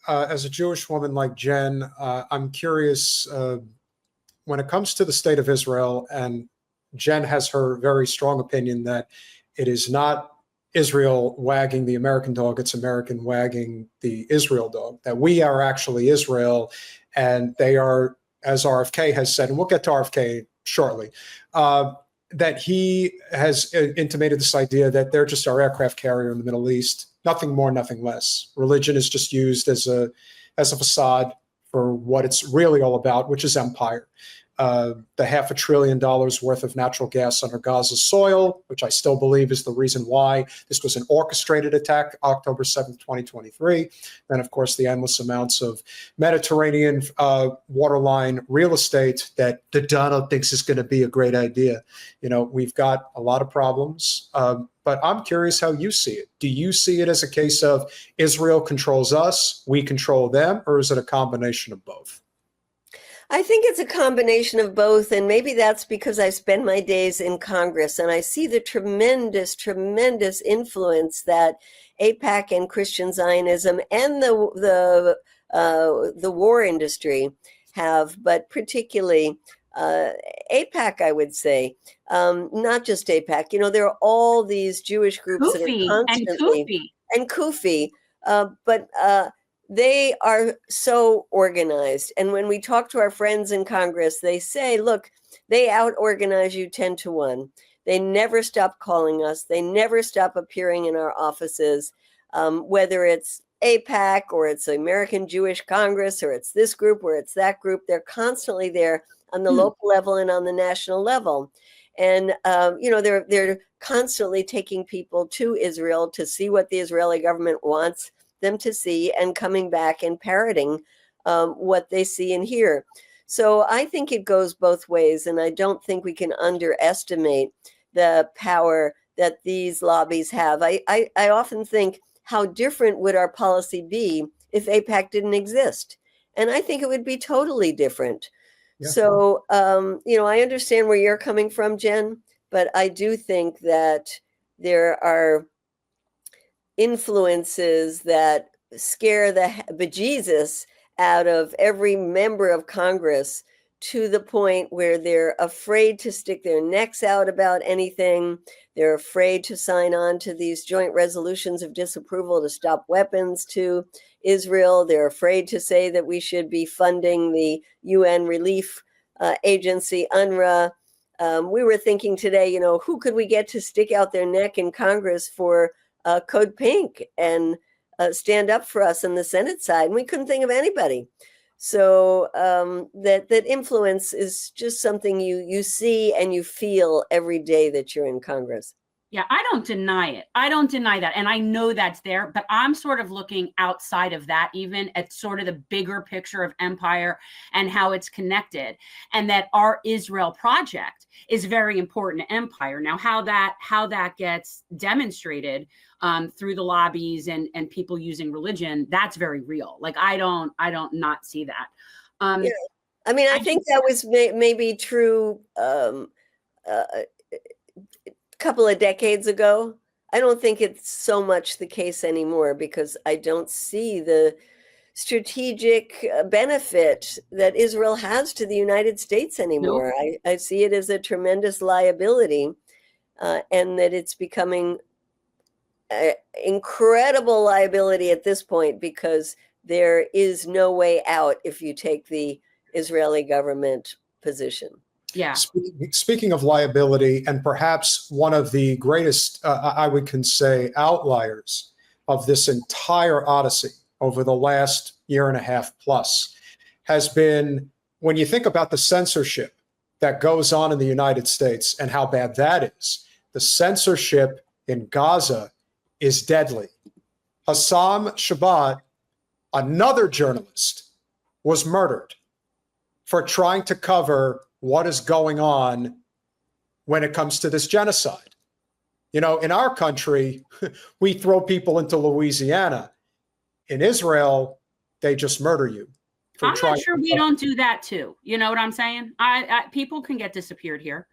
as a Jewish woman like Jen, I'm curious when it comes to the state of Israel, and Jen has her very strong opinion that it is not Israel wagging the American dog, it's American wagging the Israel dog, that we are actually Israel and they are, as RFK has said, and we'll get to RFK shortly, that he has intimated this idea that they're just our aircraft carrier in the Middle East, nothing more, nothing less. Religion is just used as a facade for what it's really all about, which is empire. The $500 billion worth of natural gas under Gaza's soil, which I still believe is the reason why this was an orchestrated attack, October 7th, 2023. Then, of course, the endless amounts of Mediterranean waterline real estate that Donald thinks is going to be a great idea. You know, we've got a lot of problems, but I'm curious how you see it. Do you see it as a case of Israel controls us, we control them, or is it a combination of both? I think it's a combination of both, and maybe that's because I spend my days in Congress and I see the tremendous, tremendous influence that AIPAC and Christian Zionism and the war industry have, but particularly AIPAC, I would say, not just AIPAC. You know, there are all these Jewish groups that are constantly and Kufi, but they are so organized. And when we talk to our friends in Congress, they say, look, they out-organize you 10 to 1. They never stop calling us. They never stop appearing in our offices, whether it's AIPAC or it's the American Jewish Congress or it's this group or it's that group. They're constantly there on the local level and on the national level. And, you know, they're constantly taking people to Israel to see what the Israeli government wants them to see and coming back and parroting what they see and hear. So I think it goes both ways, and I don't think we can underestimate the power that these lobbies have. I often think, how different would our policy be if AIPAC didn't exist? And I think it would be totally different. Yeah. So, you know, I understand where you're coming from, Jen, but I do think that there are influences that scare the bejesus out of every member of Congress to the point where they're afraid to stick their necks out about anything. They're afraid to sign on to these joint resolutions of disapproval to stop weapons to Israel. They're afraid to say that we should be funding the UN relief agency, UNRWA. We were thinking today, you know, who could we get to stick out their neck in Congress for Code Pink and stand up for us on the Senate side? And we couldn't think of anybody. So that influence is just something you see and you feel every day that you're in Congress. Yeah, I don't deny it. I don't deny that. And I know that's there, but I'm sort of looking outside of that, even at sort of the bigger picture of empire and how it's connected. And that our Israel project is very important to empire. Now, how that gets demonstrated through the lobbies and people using religion, that's very real. Like, I don't not see that. Yeah. I mean, I think that was maybe true couple of decades ago. I don't think it's so much the case anymore because I don't see the strategic benefit that Israel has to the United States anymore. Nope. I see it as a tremendous liability and that it's becoming an incredible liability at this point because there is no way out if you take the Israeli government position. Yeah. Speaking of liability, and perhaps one of the greatest, I would say, outliers of this entire odyssey over the last year and a half plus, has been, when you think about the censorship that goes on in the United States and how bad that is, the censorship in Gaza is deadly. Hossam Shabat, another journalist, was murdered for trying to cover what is going on when it comes to this genocide. You know, in our country, we throw people into Louisiana. In Israel, they just murder you. I'm not sure we don't do that too. You know what I'm saying? People can get disappeared here.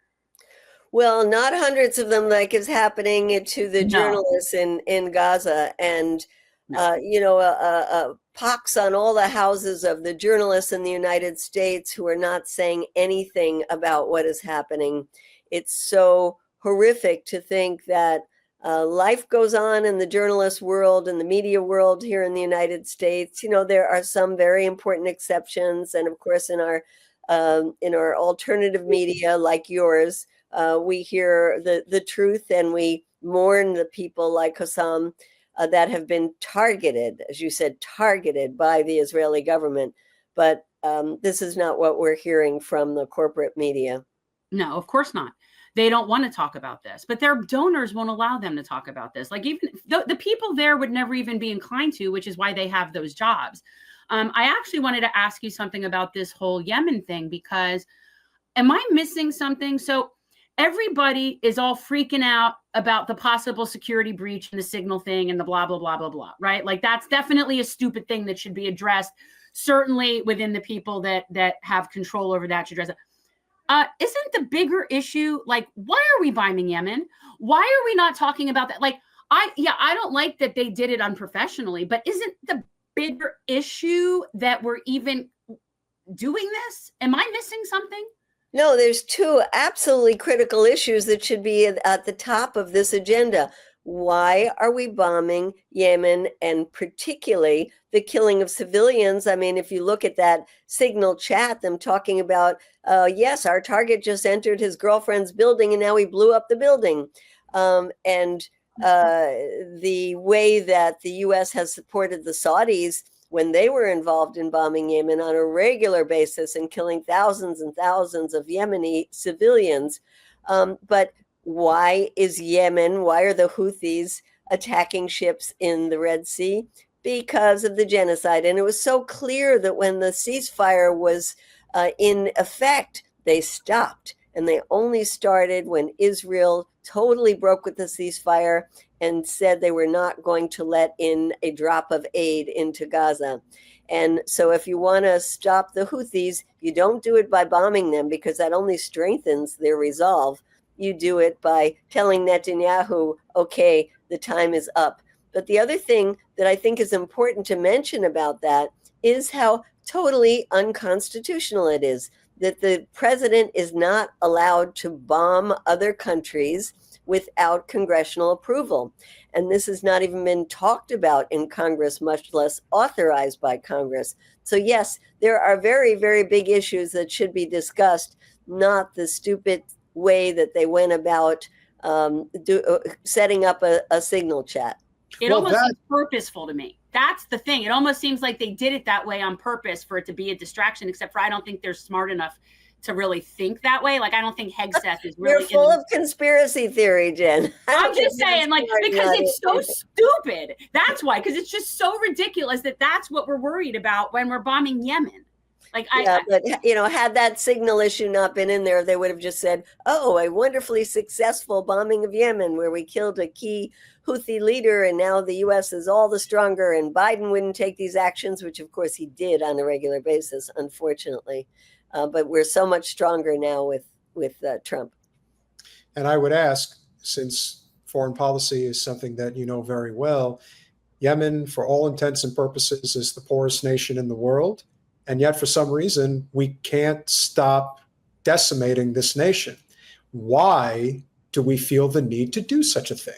Well, not hundreds of them like is happening to the journalists in Gaza. And No. Pox on all the houses of the journalists in the United States who are not saying anything about what is happening. It's so horrific to think that life goes on in the journalist world and the media world here in the United States. There are some very important exceptions, and of course, in our alternative media like yours, we hear the truth and we mourn the people like Hossam that have been targeted, as you said, targeted by the Israeli government. But this is not what we're hearing from the corporate media. No, of course not. They don't want to talk about this, but their donors won't allow them to talk about this. Like, even the people there would never even be inclined to, which is why they have those jobs. I actually wanted to ask you something about this whole Yemen thing, because am I missing something? So everybody is all freaking out about the possible security breach and the signal thing and the blah, blah, blah, blah, blah, right? Like, that's definitely a stupid thing that should be addressed. Certainly within the people that have control over that should address it. Isn't the bigger issue, like, why are we bombing Yemen? Why are we not talking about that? Like, I don't like that they did it unprofessionally, but isn't the bigger issue that we're even doing this? Am I missing something? No, there's two absolutely critical issues that should be at the top of this agenda. Why are we bombing Yemen, and particularly the killing of civilians? I mean, if you look at that signal chat, them talking about, yes, our target just entered his girlfriend's building and now he blew up the building. And the way that the U.S. has supported the Saudis when they were involved in bombing Yemen on a regular basis and killing thousands and thousands of Yemeni civilians. But why are the Houthis attacking ships in the Red Sea? Because of the genocide. And it was so clear that when the ceasefire was in effect, they stopped. And they only started when Israel totally broke with the ceasefire and said they were not going to let in a drop of aid into Gaza. And so if you want to stop the Houthis, you don't do it by bombing them, because that only strengthens their resolve. You do it by telling Netanyahu, okay, the time is up. But the other thing that I think is important to mention about that is how totally unconstitutional it is that the president is not allowed to bomb other countries without congressional approval. And this has not even been talked about in Congress, much less authorized by Congress. So yes, there are very, very big issues that should be discussed, not the stupid way that they went about setting up a signal chat. It almost seems purposeful to me. That's the thing. It almost seems like they did it that way on purpose for it to be a distraction, except for I don't think they're smart enough to really think that way. Like, I don't think Hegseth is really— You're full of conspiracy theory, Jen. I'm just saying, like, because it's so stupid. That's why, because it's just so ridiculous that's what we're worried about when we're bombing Yemen. Like, but had that signal issue not been in there, they would have just said, oh, a wonderfully successful bombing of Yemen where we killed a key Houthi leader, and now the U.S. is all the stronger, and Biden wouldn't take these actions, which of course he did on a regular basis, unfortunately. But we're so much stronger now with Trump. And I would ask, since foreign policy is something that you know very well, Yemen, for all intents and purposes, is the poorest nation in the world. And yet, for some reason, we can't stop decimating this nation. Why do we feel the need to do such a thing?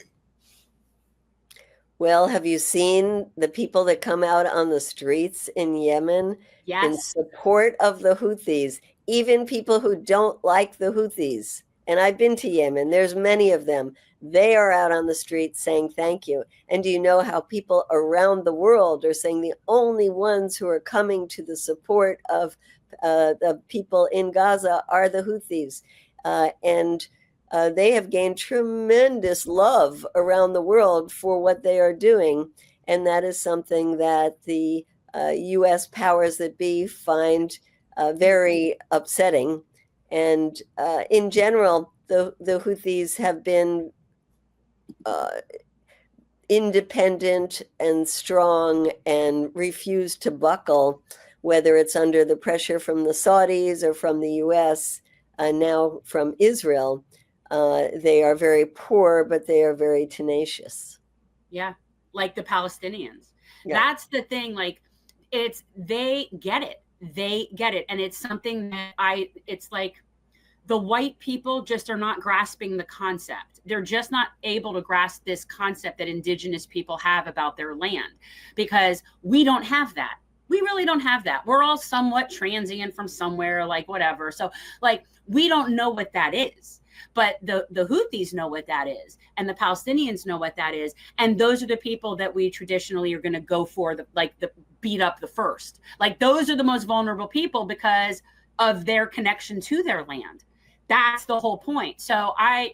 Well, have you seen the people that come out on the streets in Yemen in support of the Houthis, even people who don't like the Houthis? And I've been to Yemen. There's many of them. They are out on the streets saying thank you. And do you know how people around the world are saying the only ones who are coming to the support of the people in Gaza are the Houthis? And they have gained tremendous love around the world for what they are doing. And that is something that the U.S. powers that be find very upsetting. And in general, the Houthis have been independent and strong and refuse to buckle, whether it's under the pressure from the Saudis or from the U.S., now from Israel. They are very poor, but they are very tenacious. Yeah. like the Palestinians. Yeah. That's the thing. Like, they get it. They get it. And it's something that it's like the white people just are not grasping the concept. They're just not able to grasp this concept that indigenous people have about their land, because we don't have that. We really don't have that. We're all somewhat transient from somewhere, like whatever. So like, we don't know what that is. But the Houthis know what that is, and the Palestinians know what that is, and those are the people that we traditionally are going to go for, the beat up the first. Like, those are the most vulnerable people because of their connection to their land. That's the whole point. So I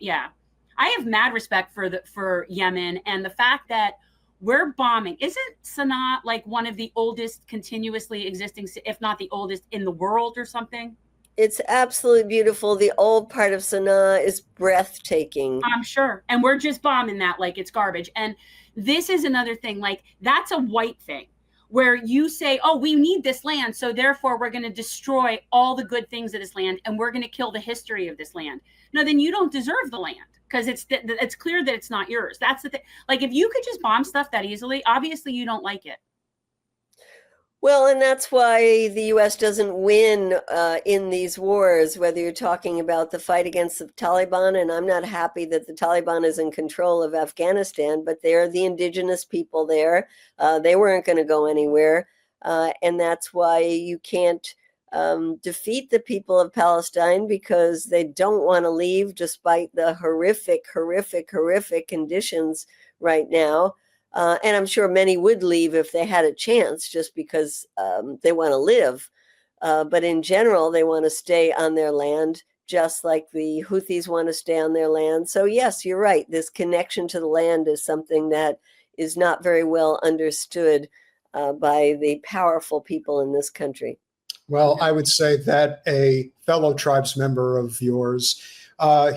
have mad respect for Yemen, and the fact that we're bombing. Isn't Sana'a like one of the oldest continuously existing, if not the oldest in the world or something? It's absolutely beautiful. The old part of Sana'a is breathtaking. I'm sure. And we're just bombing that like it's garbage. And this is another thing, like, that's a white thing where you say, oh, we need this land, so therefore we're going to destroy all the good things of this land, and we're going to kill the history of this land. No, then you don't deserve the land, because it's clear that it's not yours. That's the thing. Like, if you could just bomb stuff that easily, obviously you don't like it. Well, and that's why the U.S. doesn't win in these wars, whether you're talking about the fight against the Taliban, and I'm not happy that the Taliban is in control of Afghanistan, but they're the indigenous people there. They weren't going to go anywhere. And that's why you can't defeat the people of Palestine, because they don't want to leave despite the horrific conditions right now. And I'm sure many would leave if they had a chance, just because they want to live. But in general, they want to stay on their land, just like the Houthis want to stay on their land. So yes, you're right. This connection to the land is something that is not very well understood by the powerful people in this country. Well, I would say that a fellow tribes member of yours,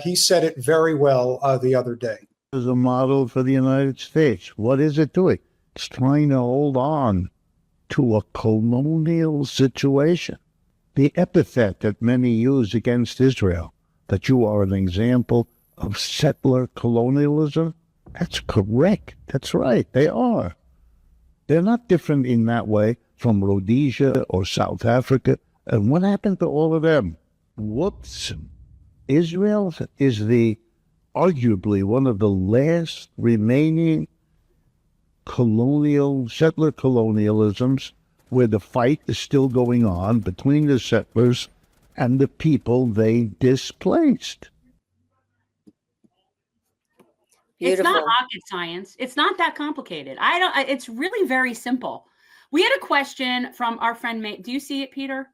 he said it very well the other day. Is a model for the United States. What is it doing? It's trying to hold on to a colonial situation. The epithet that many use against Israel, that you are an example of settler colonialism, that's correct. That's right. They are. They're not different in that way from Rhodesia or South Africa. And what happened to all of them? Whoops. Israel is arguably one of the last remaining settler colonialisms where the fight is still going on between the settlers and the people they displaced. Beautiful. It's not rocket science. It's not that complicated. It's really very simple. We had a question from our friend, do you see it, Peter?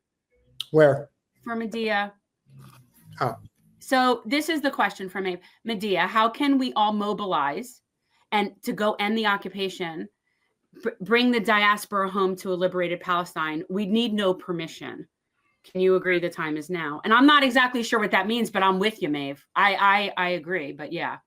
Where? From Medea. Oh. So this is the question from Medea. How can we all mobilize and to go end the occupation, bring the diaspora home to a liberated Palestine? We need no permission. Can you agree the time is now? And I'm not exactly sure what that means, but I'm with you, Maeve. I agree, but yeah.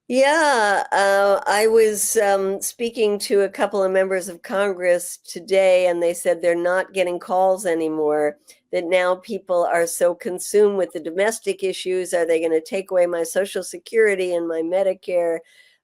Yeah, I was speaking to a couple of members of Congress today, and they said they're not getting calls anymore, that now people are so consumed with the domestic issues. Are they going to take away my Social Security and my Medicare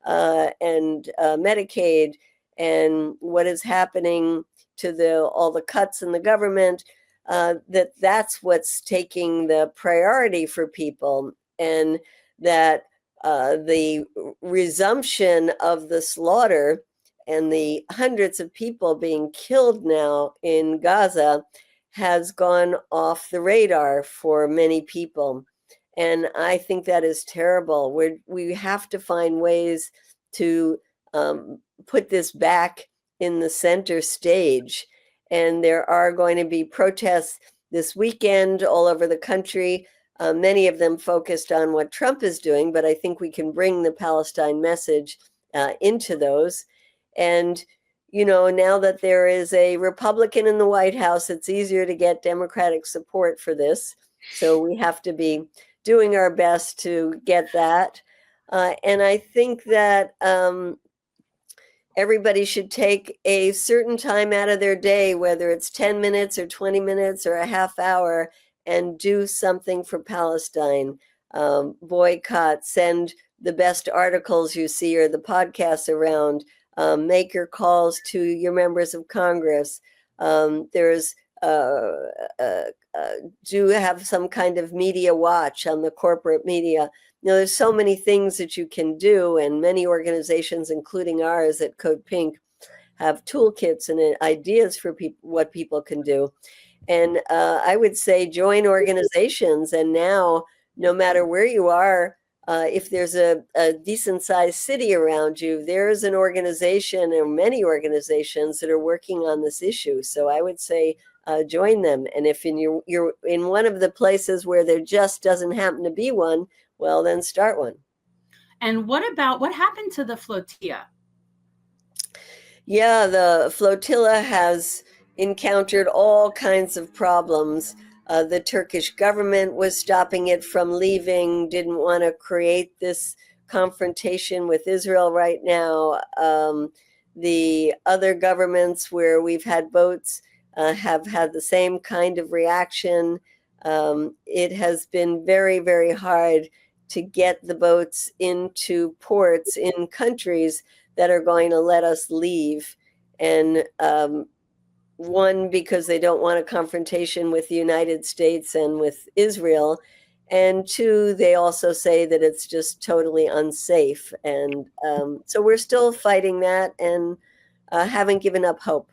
and Medicaid, and what is happening to all the cuts in the government, that's what's taking the priority for people, and that the resumption of the slaughter and the hundreds of people being killed now in Gaza has gone off the radar for many people. And I think that is terrible. We have to find ways to put this back in the center stage. And there are going to be protests this weekend all over the country. Many of them focused on what Trump is doing, but I think we can bring the Palestine message into those. And, you know, now that there is a Republican in the White House, it's easier to get Democratic support for this. So we have to be doing our best to get that. And I think that everybody should take a certain time out of their day, whether it's 10 minutes or 20 minutes or a half hour, and do something for Palestine. Boycott, send the best articles you see are the podcasts around. Make your calls to your members of Congress. There's do have some kind of media watch on the corporate media. There's so many things that you can do, and many organizations, including ours at Code Pink, have toolkits and ideas for what people can do. And I would say join organizations. And now, no matter where you are, if there's a decent sized city around you, there's an organization or many organizations that are working on this issue. So I would say join them. And if you're in one of the places where there just doesn't happen to be one, well, then start one. And what happened to the flotilla? Yeah, the flotilla has encountered all kinds of problems. The Turkish government was stopping it from leaving, didn't want to create this confrontation with Israel right now. The other governments where we've had boats have had the same kind of reaction. It has been very, very hard to get the boats into ports in countries that are going to let us leave. And one, because they don't want a confrontation with the United States and with Israel. And two, they also say that it's just totally unsafe. And so we're still fighting that and haven't given up hope.